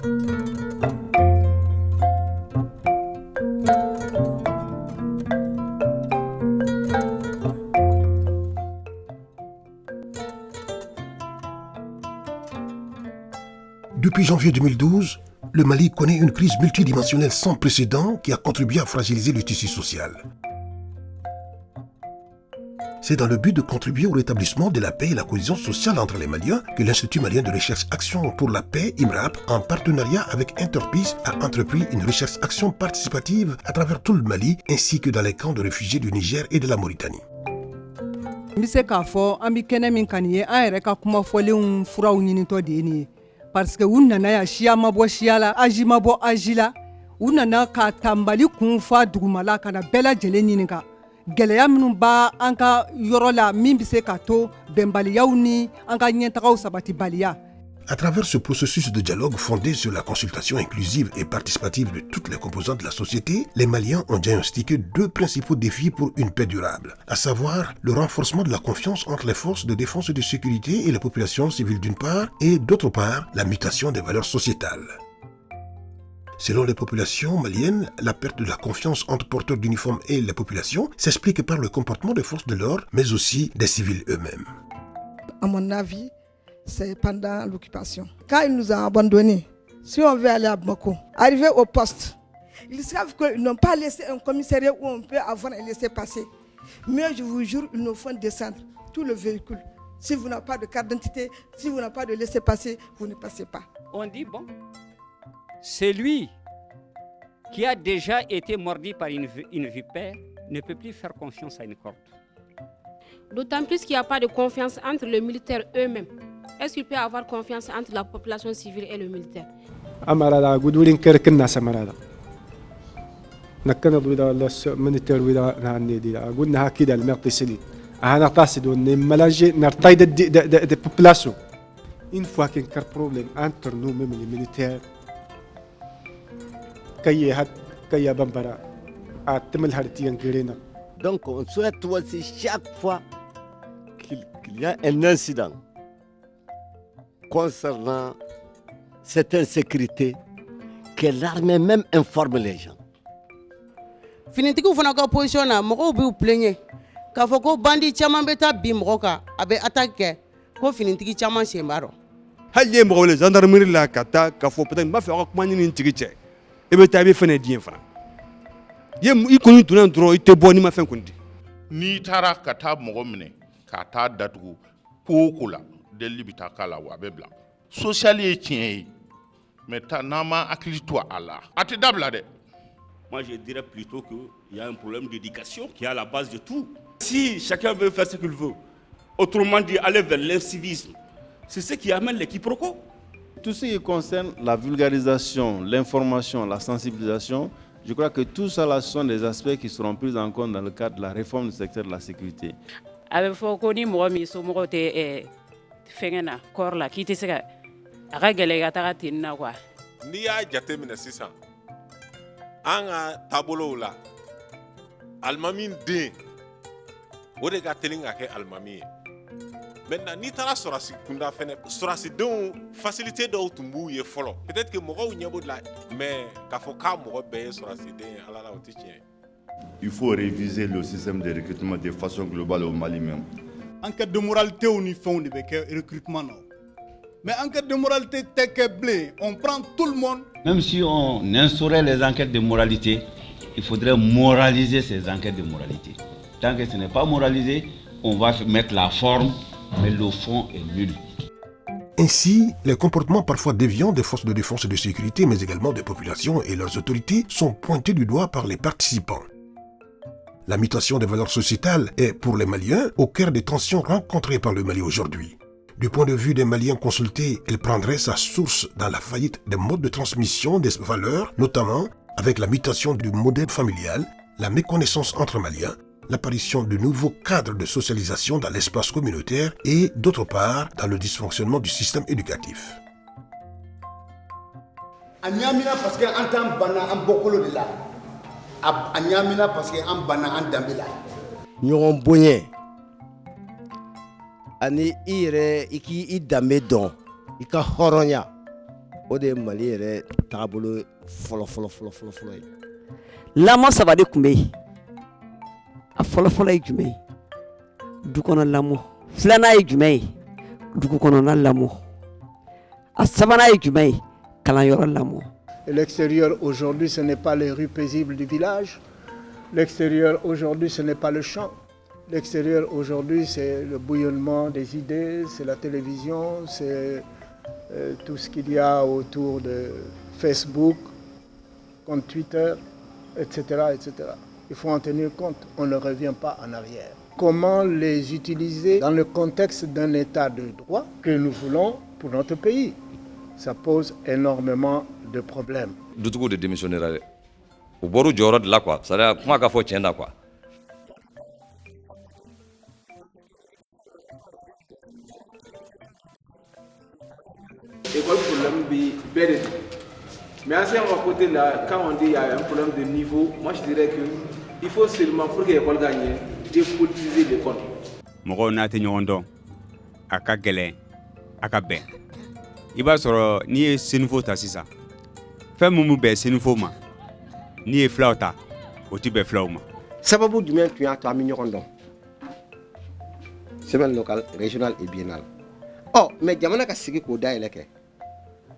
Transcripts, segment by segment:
Depuis janvier 2012, le Mali connaît une crise multidimensionnelle sans précédent qui a contribué à fragiliser le tissu social. C'est dans le but de contribuer au rétablissement de la paix et la cohésion sociale entre les Maliens que l'Institut malien de recherche action pour la paix, IMRAP, en partenariat avec Interpeace, a entrepris une recherche-action participative à travers tout le Mali ainsi que dans les camps de réfugiés du Niger et de la Mauritanie. Parce que un nana ya shia mabo shiala aji mabo ajila un nana ka tambali kun fa dugumala kana bela jeleni ka geleya minnu ba anka yorola min bi se ka to bembaliyaw ni anka nyentagaw sabati baliya. À travers ce processus de dialogue fondé sur la consultation inclusive et participative de toutes les composantes de la société, les Maliens ont diagnostiqué deux principaux défis pour une paix durable, à savoir le renforcement de la confiance entre les forces de défense et de sécurité et les populations civiles d'une part, et d'autre part, la mutation des valeurs sociétales. Selon les populations maliennes, la perte de la confiance entre porteurs d'uniformes et les populations s'explique par le comportement des forces de l'ordre, mais aussi des civils eux-mêmes. À mon avis, c'est pendant l'occupation. Quand ils nous ont abandonnés, si on veut aller à Bamako, arriver au poste, ils savent qu'ils n'ont pas laissé un commissariat où on peut avoir un laissez-passer. Mais je vous jure, ils nous font descendre tout le véhicule. Si vous n'avez pas de carte d'identité, si vous n'avez pas de laissez-passer, vous ne passez pas. On dit, bon, c'est lui qui a déjà été mordu par une vipère, ne peut plus faire confiance à une corde. D'autant plus qu'il n'y a pas de confiance entre les militaires eux-mêmes. Est-ce qu'il peut y avoir confiance entre la population civile et le militaire? Amarada gudulin kerkenna samarada. Nakana duida la militaire duida nani dida. Gudna hakida al-mertisili. Ahana qasidu ne mélanger nartaid de population. Une fois qu'il y a un problème entre nous même les militaires, kaya bambara atemal hartiyan kirena. Donc on souhaite aussi chaque fois qu'il y a un incident concernant cette insécurité, que l'armée même informe les gens. Finitiku fana ka position na mɔgɔw b'u plaigner k'a fɔ ko bandi caman bɛ taa bin mɔgɔ kan a bɛ attaque kɛ ko finitigi caman sen b'a rɔ. Hali ye mɔgɔw le gendarmerie la ka taa k'a fɔ peut-être n b'a fɛ aw ka kuma ni nin tigi cɛ i bɛ taa i bɛ fɛn diɲɛ fana i kɔni donna dɔrɔn i tɛ bɔ n'i ma fɛn kɔni di. N'i taara ka taa mɔgɔ minɛ ka taa datugu ko o ko la deli bɛ taa k'a la wa a bɛ bila. Social ye tiɲɛ ye mais n'an ma hakili to a la a tɛ dabila dɛ. Moi je dirais plutôt qu'il y a un problème d'éducation qui est à la base de tout. Si chacun veut faire ce qu'il veut, autrement dit aller vers l'incivisme, c'est ce qui amène les quiproquos. Tout ce qui concerne la vulgarisation, l'information, la sensibilisation, je crois que tout ça là sont des aspects qui seront pris en compte dans le cadre de la réforme du secteur de la sécurité. Avec Fokoni, moi, je suis fengena korla kiti seka aga gelega tagati na kwa ni ya jate mina sisan anga tabolo la almamin de o de ga telinga ke almami maintenant ni tara sorasi kunda fene sorasi don facilité do tumbu ye folo peut-être que mogo nyabo la mais ka fo ka mogo be sorasi de ala la otitien. Il faut réviser le système de recrutement de façon globale au Mali même. Enquête de moralité au niveau de recrutement. Mais enquête de moralité tel que blé, on prend tout le monde. Même si on instaurait les enquêtes de moralité, il faudrait moraliser ces enquêtes de moralité. Tant que ce n'est pas moralisé, on va mettre la forme, mais le fond est nul. Ainsi, les comportements parfois déviants des forces de défense et de sécurité, mais également des populations et leurs autorités, sont pointés du doigt par les participants. La mutation des valeurs sociétales est, pour les Maliens, au cœur des tensions rencontrées par le Mali aujourd'hui. Du point de vue des Maliens consultés, elle prendrait sa source dans la faillite des modes de transmission des valeurs, notamment avec la mutation du modèle familial, la méconnaissance entre Maliens, l'apparition de nouveaux cadres de socialisation dans l'espace communautaire et, d'autre part, dans le dysfonctionnement du système éducatif. Parce que Anyamina parce que an bana an dambila ɲɔgɔn boɲɛ ani i yɛrɛ i k'i danbe dɔn i ka hɔrɔnya o de Mali yɛrɛ taabolo fɔlɔ ye. Lamɔ saba de tun bɛ yen. A fɔlɔ ye jumɛn ye? Du kɔnɔ lamɔ. Filanan ye jumɛn ye? Dugu kɔnɔna lamɔ. A sabanan ye jumɛn ye? Kalanyɔrɔ lamɔ. L'extérieur aujourd'hui, ce n'est pas les rues paisibles du village. L'extérieur aujourd'hui, ce n'est pas le champ. L'extérieur aujourd'hui, c'est le bouillonnement des idées, c'est la télévision, c'est tout ce qu'il y a autour de Facebook, compte Twitter, etc., etc. Il faut en tenir compte, on ne revient pas en arrière. Comment les utiliser dans le contexte d'un état de droit que nous voulons pour notre pays? Ça pose énormément de problèmes. Dutugu de démissionnaire. Au bord du jɔyɔrɔ de la quoi, ça veut dire comment qu'a fɔ tiɲɛ na quoi. École problème bi béré. Mais à ce côté là, quand on dit qu'il y a un problème de niveau, moi je dirais que il faut seulement pour que l'école gagne, dépolitiser l'école. Mɔgɔw n'a tɛ ɲɔgɔn dɔn, a ka gɛlɛn, a ka bɛn. I b'a sɔrɔ n'i ye senifo ta sisan, fɛn min bɛ senifo ma, n'i ye filaw ta, o ti bɛn filaw ma. Sababu jumɛn tun y'a to an bɛ ɲɔgɔn dɔn? Semaine locale, régionale et biennale. Oh, mais jamana ka sigi k'o dayɛlɛ kɛ.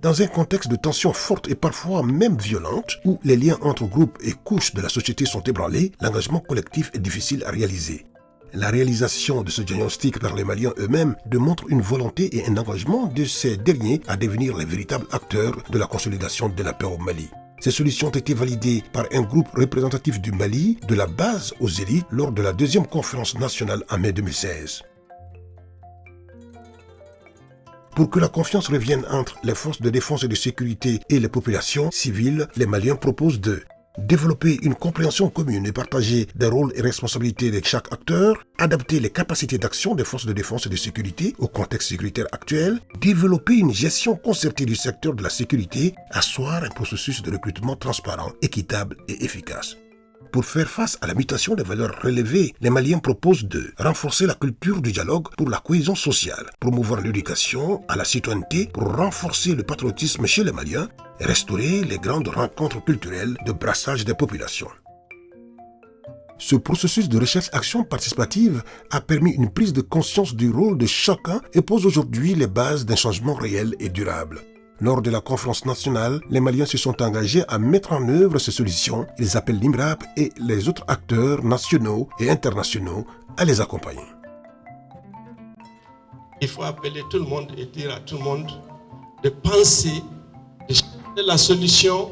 Dans un contexte de tensions fortes et parfois même violentes, où les liens entre groupes et couches de la société sont ébranlés, l'engagement collectif est difficile à réaliser. La réalisation de ce diagnostic par les Maliens eux-mêmes démontre une volonté et un engagement de ces derniers à devenir les véritables acteurs de la consolidation de la paix au Mali. Ces solutions ont été validées par un groupe représentatif du Mali, de la base aux élites, lors de la deuxième conférence nationale en mai 2016. Pour que la confiance revienne entre les forces de défense et de sécurité et les populations civiles, les Maliens proposent de développer une compréhension commune et partager des rôles et responsabilités de chaque acteur, adapter les capacités d'action des forces de défense et de sécurité au contexte sécuritaire actuel, développer une gestion concertée du secteur de la sécurité, asseoir un processus de recrutement transparent, équitable et efficace. Pour faire face à la mutation des valeurs relevées, les Maliens proposent de renforcer la culture du dialogue pour la cohésion sociale, promouvoir l'éducation à la citoyenneté pour renforcer le patriotisme chez les Maliens et restaurer les grandes rencontres culturelles de brassage des populations. Ce processus de recherche-action participative a permis une prise de conscience du rôle de chacun et pose aujourd'hui les bases d'un changement réel et durable. Lors de la conférence nationale, les Maliens se sont engagés à mettre en œuvre ces solutions. Ils appellent l'IMRAP et les autres acteurs nationaux et internationaux à les accompagner. Il faut appeler tout le monde et dire à tout le monde de penser, de chercher la solution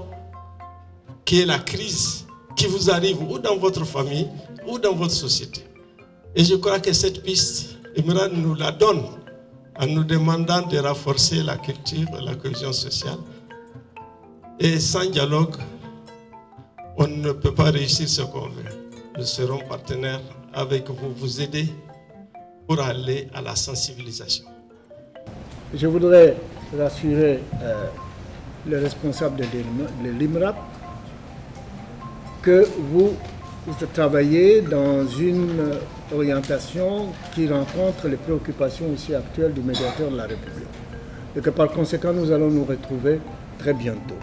qui est la crise qui vous arrive ou dans votre famille ou dans votre société. Et je crois que cette piste, l'IMRAP nous la donne en nous demandant de renforcer la culture et la cohésion sociale. Et sans dialogue, on ne peut pas réussir ce qu'on veut. Nous serons partenaires avec vous, vous aider pour aller à la sensibilisation. Je voudrais rassurer les responsables de l'IMRAP que vous travaillez dans une orientation qui rencontre les préoccupations aussi actuelles du médiateur de la République. Et que par conséquent, nous allons nous retrouver très bientôt.